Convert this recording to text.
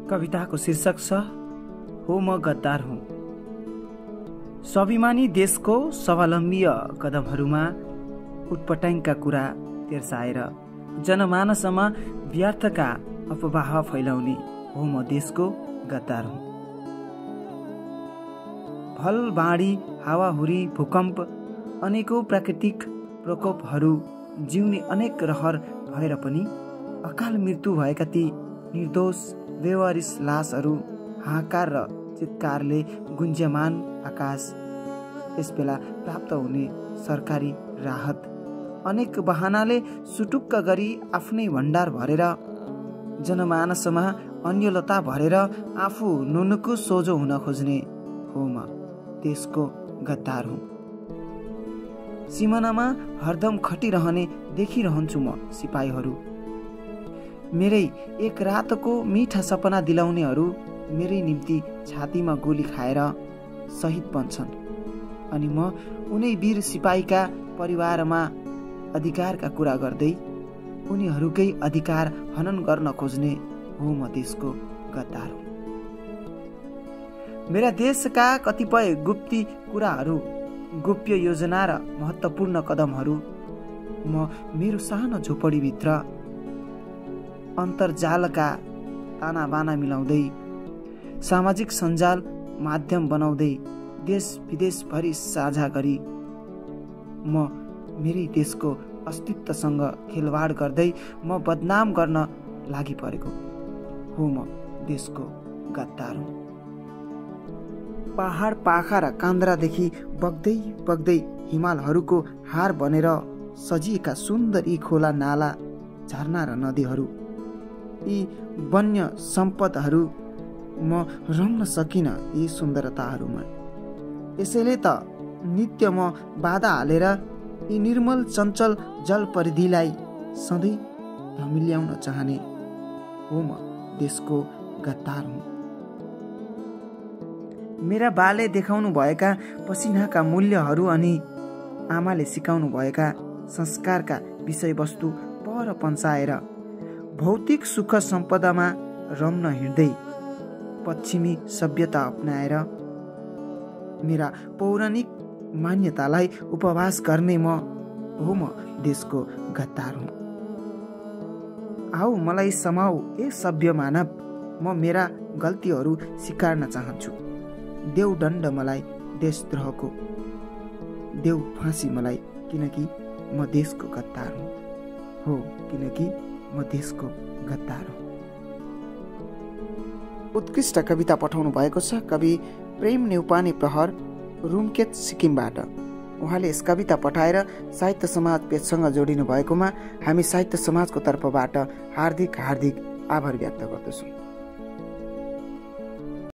कविताको शीर्षक छ हो म गद्दार हुँ। स्वाभिमानी देशको स्वावलम्बीय कदमहरूमा उटपटाङका कुरा तेर्साएर जनमानसमा व्यर्थका अफवाह फैलाउने हो म देशको गद्दार हुँ। भल बाढी, हावाहुरी, भूकम्प, अनेकौं प्राकृतिक प्रकोपहरू जिउने अनेक रहर भएर पनि अकाल मृत्यु भएका ती निर्दोष बेवारिस लासहरू हाहाकार र चित्कारले गुन्ज्यमान आकाश, यसबेला प्राप्त हुने सरकारी राहत अनेक बहानाले सुटुक्क गरी आफ्नै भण्डार भरेर जनमानसमा अन्यलता भरेर आफू नुनुको सोझो हुन खोज्ने हो म देशको गद्दार हुँ। सिमानामा हरदम खटिरहने देखिरहन्छु म सिपाहीहरू। मेरै एक रातको मिठा सपना दिलाउनेहरू मेरै निम्ति छातीमा गोली खाएर शहीद बन्छन् अनि म उनै वीर सिपाहीका परिवारमा अधिकारका कुरा गर्दै उनीहरूकै अधिकार हनन गर्न खोज्ने हो म देशको गद्दार हुँ। मेरा देशका कतिपय गुप्ती कुराहरू, गोप्य योजना र महत्त्वपूर्ण कदमहरू म मेरो सानो झोपडीभित्र अन्तर्जालका तानाबाना मिलाउँदै सामाजिक सञ्जाल माध्यम बनाउँदै देश विदेशभरि साझा गरी म मेरै देशको अस्तित्वसँग खेलवाड गर्दै म बदनाम गर्न लागि परेको हो म देशको गद्दार हुँ। पहाड पाखा र कान्द्रादेखि बग्दै बग्दै हिमालहरूको हार बनेर सजिएका सुन्दर यी खोला नाला झरना र नदीहरू, यी वन्य सम्पदहरू म रम्न सकिन यी सुन्दरताहरूमा। यसैले त नित्य म बाधा हालेर यी निर्मल चञ्चल जल परिधिलाई सधैँ धमिल्याउन चाहने हो म देशको गद्दार हुँ। मेरा बाले देखाउनु भएका पसिनाका मूल्यहरू अनि आमाले सिकाउनु भएका संस्कारका विषयवस्तु पर पन्साएर भौतिक सुख सम्पदामा रम्न हिँड्दै पश्चिमी सभ्यता अपनाएर मेरा पौराणिक मान्यतालाई उपवास गर्ने हो म देशको गद्दार हुँ। आऊ मलाई समाऊ ए सभ्य मानव, म मेरा गल्तीहरू स्वीकार्न चाहन्छु। देऊ दण्ड मलाई देशद्रोहको, देऊ फाँसी मलाई, किनकि म देशको गद्दार हुँ। हो किनकि म देशको गद्दार हुँ। उत्कृष्ट कविता पठाउनु भएको छ कवि प्रेम नेउपाने प्रहर, रुमकेत सिक्किमबाट। उहाँले यस कविता पठाएर साहित्य समाज पेजसँग जोडिनु भएकोमा हामी साहित्य समाजको तर्फबाट हार्दिक आभार व्यक्त गर्दछौँ।